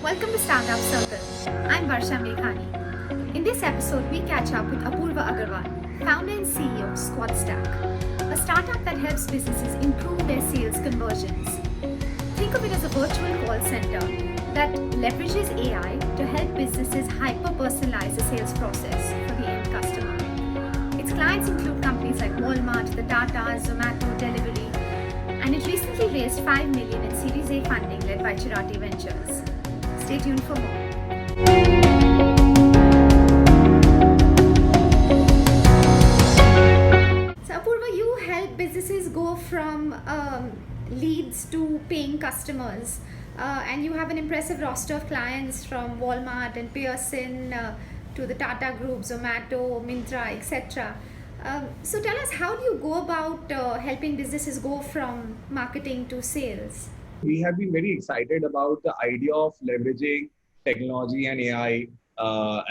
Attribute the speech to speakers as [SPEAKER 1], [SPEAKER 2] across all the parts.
[SPEAKER 1] Welcome to Startup Circle. I'm Varsha Meghani. In this episode, we catch up with Apurv Agrawal, founder and CEO of SquadStack, a startup that helps businesses improve their sales conversions. Think of it as a virtual call center that leverages AI to help businesses hyper-personalize the sales process for the end customer. Its clients include companies like Walmart, the Tata, Zomato, Delivery, and it recently raised $5 million in Series A funding led by Chiratae Ventures. Stay tuned for more. So Apurva, you help businesses go from leads to paying customers, and you have an impressive roster of clients from Walmart and Pearson to the Tata Group, Zomato, Myntra, etc. So tell us, how do you go about helping businesses go from marketing to sales?
[SPEAKER 2] We have been very excited about the idea of leveraging technology and AI,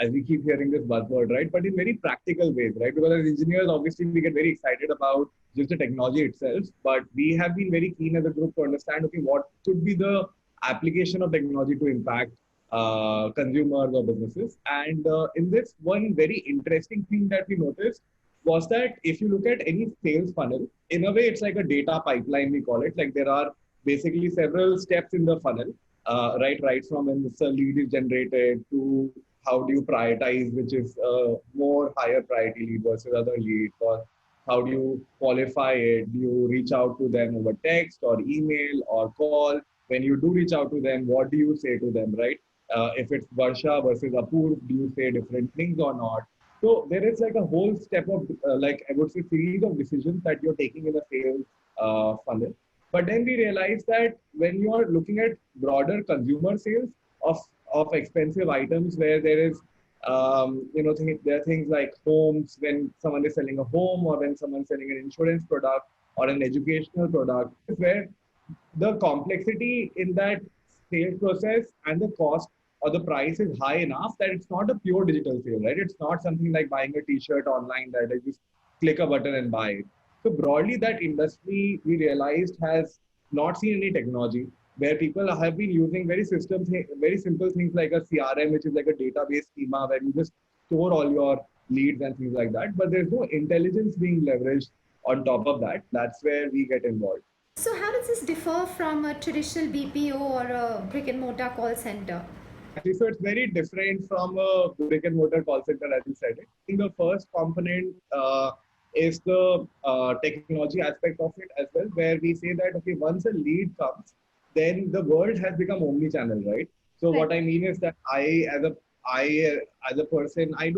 [SPEAKER 2] as we keep hearing this buzzword, right? But in very practical ways, right? Because as engineers, obviously, we get very excited about just the technology itself. But we have been very keen as a group to understand, okay, what could be the application of technology to impact consumers or businesses. And in this, one very interesting thing that we noticed was that if you look at any sales funnel, in a way, it's like a data pipeline, we call it. Like there are basically several steps in the funnel, right from when the lead is generated to how do you prioritize, which is more higher priority lead versus other leads, or how do you qualify it? Do you reach out to them over text or email or call? When you do reach out to them, what do you say to them, right? If it's Varsha versus Apurv, do you say different things or not? So there is like a whole step of like I would say series of decisions that you're taking in a sales funnel. But then we realized that when you are looking at broader consumer sales of expensive items, where there is there are things like homes, when someone is selling a home, or when someone's selling an insurance product or an educational product, where the complexity in that sales process and the cost or the price is high enough that it's not a pure digital sale, right? It's not something like buying a t-shirt online that I just click a button and buy it. So broadly, that industry we realized has not seen any technology, where people have been using very simple things like a CRM, which is like a database schema where you just store all your leads and things like that. But there's no intelligence being leveraged on top of that. That's where we get involved.
[SPEAKER 1] So, how does this differ from a traditional BPO or a brick and mortar call center?
[SPEAKER 2] Exactly. So it's very different from a brick and mortar call center, as you said it. I think the first component is the technology aspect of it as well, where we say that, okay, once a lead comes, then the world has become omni-channel, right? So
[SPEAKER 1] Right.
[SPEAKER 2] what I mean is that as a person, I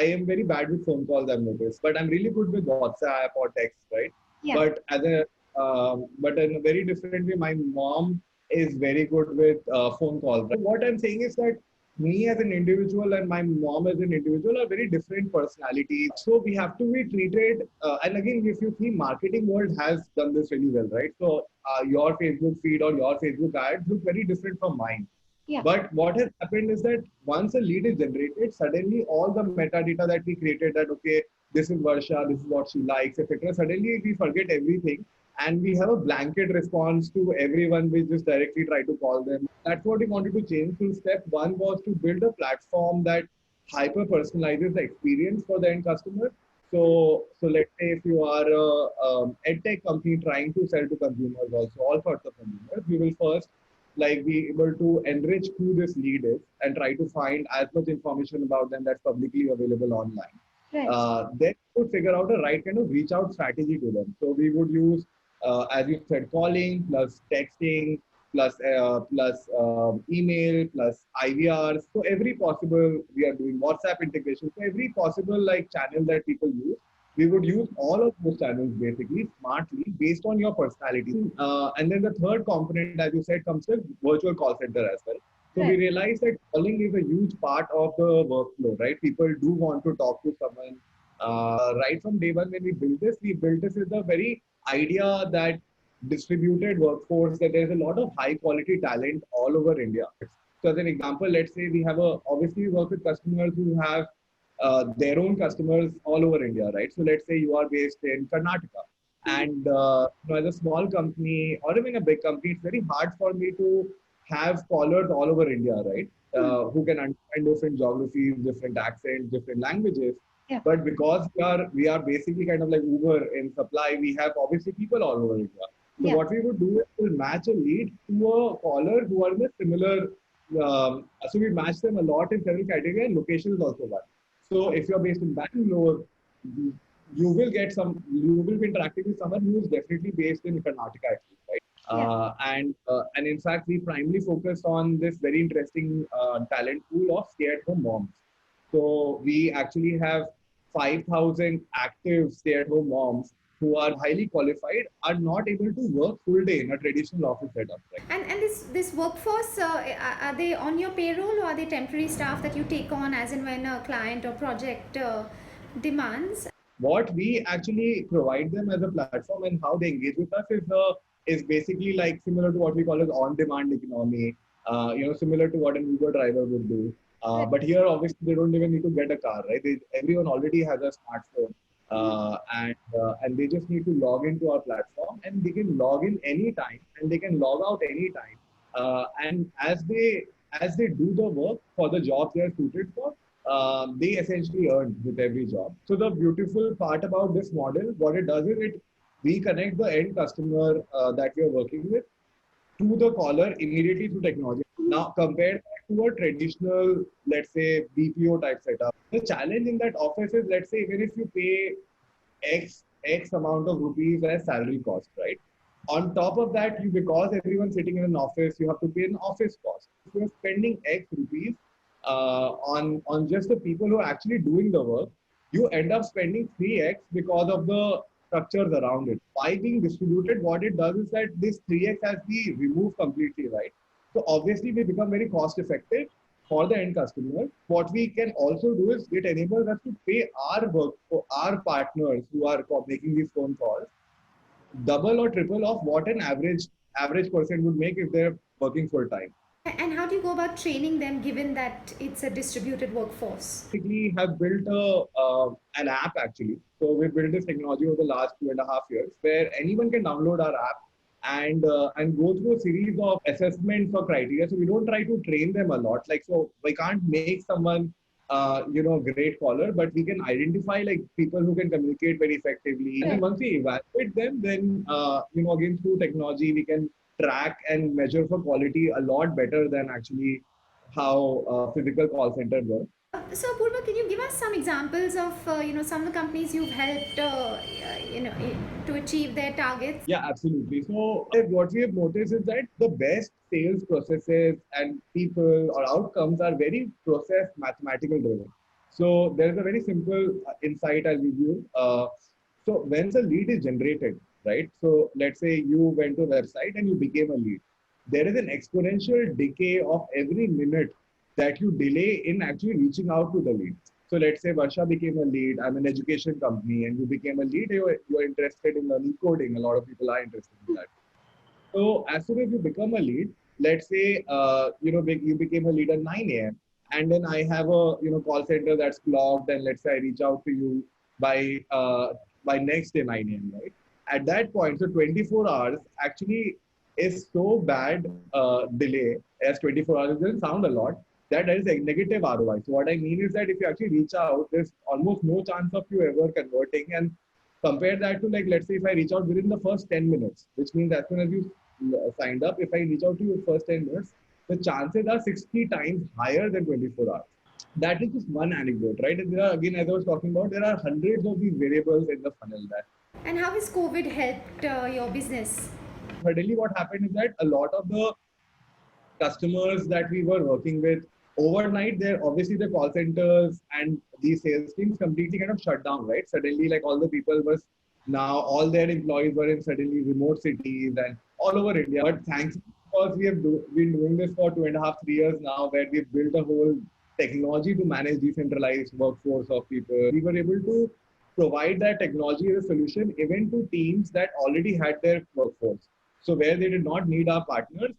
[SPEAKER 2] am very bad with phone calls, I've noticed, but I'm really good with WhatsApp or text, right?
[SPEAKER 1] Yeah.
[SPEAKER 2] But in a very different way, my mom is very good with phone calls. Right? What I'm saying is that me as an individual and my mom as an individual are very different personalities. So we have to be treated. And again, if you see, marketing world has done this really well, right? So your Facebook feed or your Facebook ads look very different from mine.
[SPEAKER 1] Yeah.
[SPEAKER 2] But what has happened is that once a lead is generated, suddenly all the metadata that we created, that okay, this is Varsha, this is what she likes, etc. Suddenly we forget everything and we have a blanket response to everyone. We just directly try to call them. That's what we wanted to change. So step one was to build a platform that hyper personalizes the experience for the end customer. So let's say if you are a edtech company trying to sell to consumers, also all sorts of consumers, we will first like be able to enrich who this lead is and try to find as much information about them that's publicly available online.
[SPEAKER 1] Right.
[SPEAKER 2] Then we would figure out a right kind of reach out strategy to them. So we would use, as you said, calling plus texting plus email plus IVRs. So every possible, we are doing WhatsApp integration. So every possible like channel that people use, we would use all of those channels basically smartly based on your personality. And then the third component, as you said, comes with virtual call center as well. So we
[SPEAKER 1] Right.
[SPEAKER 2] realized that calling is a huge part of the workflow, right? People do want to talk to someone. Right from day one when we built this with the very idea that distributed workforce, that there's a lot of high quality talent all over India. So as an example, let's say obviously we work with customers who have their own customers all over India, right? So let's say you are based in Karnataka, and as a small company or even a big company, it's very hard for me to have callers all over India, right? Who can understand different geographies, different accents, different languages.
[SPEAKER 1] Yeah.
[SPEAKER 2] But because we are basically kind of like Uber in supply, we have obviously people all over India. So
[SPEAKER 1] Yeah.
[SPEAKER 2] what we would do is we'll match a lead to a caller who are in a similar. So we match them a lot in several criteria, and location is also one. So if you're based in Bangalore, you will get some. You will be interacting with someone who is definitely based in Karnataka, actually, right?
[SPEAKER 1] Yeah.
[SPEAKER 2] And in fact, we primarily focus on this very interesting talent pool of stay-at-home moms. So we actually have 5,000 active stay-at-home moms who are highly qualified, are not able to work full day in a traditional office setup. Right?
[SPEAKER 1] And this workforce, are they on your payroll, or are they temporary staff that you take on as and when a client or project demands?
[SPEAKER 2] What we actually provide them as a platform and how they engage with us is basically like similar to what we call as on-demand economy. Similar to what an Uber driver would do. But here, obviously, they don't even need to get a car, right? Everyone already has a smartphone, and they just need to log into our platform, and they can log in anytime, and they can log out anytime. And as they do the work for the job they are suited for, they essentially earn with every job. So the beautiful part about this model, what it does is we connect the end customer that we are working with to the caller immediately through technology. Now, compare that to a traditional, let's say, BPO type setup. The challenge in that office is, let's say, even if you pay X amount of rupees as salary cost, right? On top of that, because everyone's sitting in an office, you have to pay an office cost. If you're spending X rupees on just the people who are actually doing the work, you end up spending 3x because of the structures around it. By being distributed, what it does is that this 3x has been removed completely, right? So obviously, we become very cost effective for the end customer. What we can also do is it enables us to pay our work for our partners who are making these phone calls double or triple of what an average person would make if they're working full time.
[SPEAKER 1] And how do you go about training them, given that it's a distributed workforce?
[SPEAKER 2] Basically have built an app actually. So we built this technology over the last 2.5 years where anyone can download our app and go through a series of assessments or criteria. So we don't try to train them a lot. Like, so we can't make someone great caller, but we can identify like people who can communicate very effectively. And then once we evaluate them, then again through technology we can track and measure for quality a lot better than actually how physical call center work.
[SPEAKER 1] So, Apurva, can you give us some examples of some of the companies you've helped to achieve their targets?
[SPEAKER 2] Yeah, absolutely. So what we have noticed is that the best sales processes and people or outcomes are very process mathematical driven. So there's a very simple insight I'll give you. So when the lead is generated, right? So let's say you went to a website and you became a lead. There is an exponential decay of every minute that you delay in actually reaching out to the lead. So let's say Varsha became a lead. I'm an education company, and you became a lead. You're interested in learning coding. A lot of people are interested in that. So as soon as you become a lead, let's say you became a lead at 9 a.m. and then I have a call center that's logged, and let's say I reach out to you by next day 9 a.m. Right? At that point, so 24 hours actually is so bad delay as 24 hours doesn't sound a lot. That is a negative ROI. So what I mean is that if you actually reach out, there's almost no chance of you ever converting. And compare that to, like, let's say if I reach out within the first 10 minutes, which means as soon as you signed up, if I reach out to you first 10 minutes, the chances are 60 times higher than 24 hours. That is just one anecdote, right? And there are, again, as I was talking about, there are hundreds of these variables in the funnel.
[SPEAKER 1] And how has COVID helped your business?
[SPEAKER 2] Suddenly what happened is that a lot of the customers that we were working with overnight, they're obviously the call centers and these sales teams completely kind of shut down, right? Suddenly, like all the people was now all their employees were in suddenly remote cities and all over India. But thanks, because we have been doing this for 2.5, 3 years now, where we've built a whole technology to manage decentralized workforce of people. We were able to provide that technology as a solution even to teams that already had their workforce. So where they did not need our partners,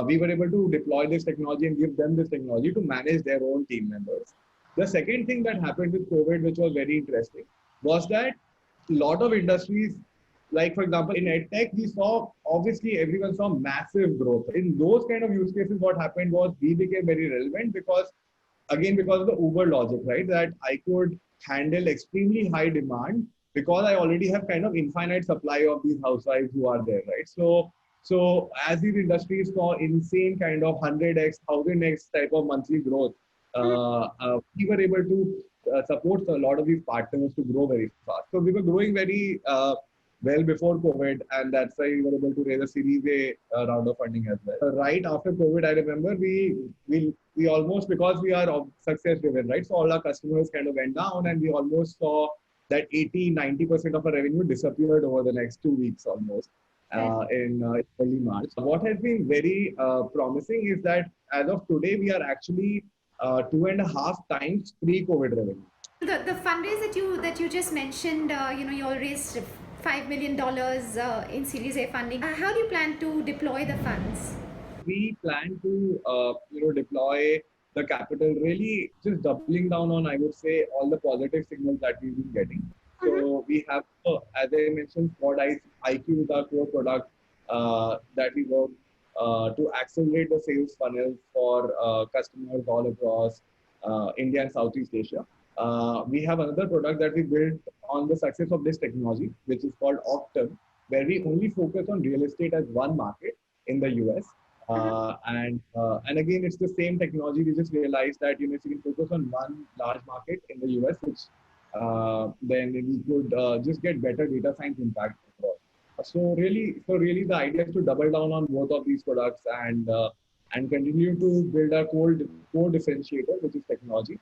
[SPEAKER 2] we were able to deploy this technology and give them this technology to manage their own team members. The second thing that happened with COVID, which was very interesting, was that a lot of industries like for example, in EdTech, we saw obviously everyone saw massive growth. In those kind of use cases, what happened was we became very relevant because again because of the Uber logic, right? That I could handle extremely high demand because I already have kind of infinite supply of these housewives who are there, right? So as these industries saw insane kind of 100x, 1000x type of monthly growth, we were able to support a lot of these partners to grow very fast. So we were growing very well before COVID, and that's why we were able to raise a Series A round of funding as well. Right after COVID, I remember we almost, because we are success driven, right? So all our customers kind of went down, and we almost saw that 80-90% of our revenue disappeared over the next 2 weeks almost. In early March. What has been very promising is that as of today, we are actually 2.5 times pre-COVID revenue.
[SPEAKER 1] The fundraise that you just mentioned, you all raised $5 million in Series A funding. How do you plan to deploy the funds?
[SPEAKER 2] We plan to deploy the capital really just doubling down on, I would say, all the positive signals that we've been getting. So we have, as I mentioned, SquadStack IQ is our core product that we work to accelerate the sales funnels for customers all across India and Southeast Asia. We have another product that we built on the success of this technology, which is called Optum, where we only focus on real estate as one market in the US. And again, it's the same technology. We just realized that if we can focus on one large market in the US, which then we could just get better data science impact overall. So really, the idea is to double down on both of these products and continue to build our core differentiator, which is technology.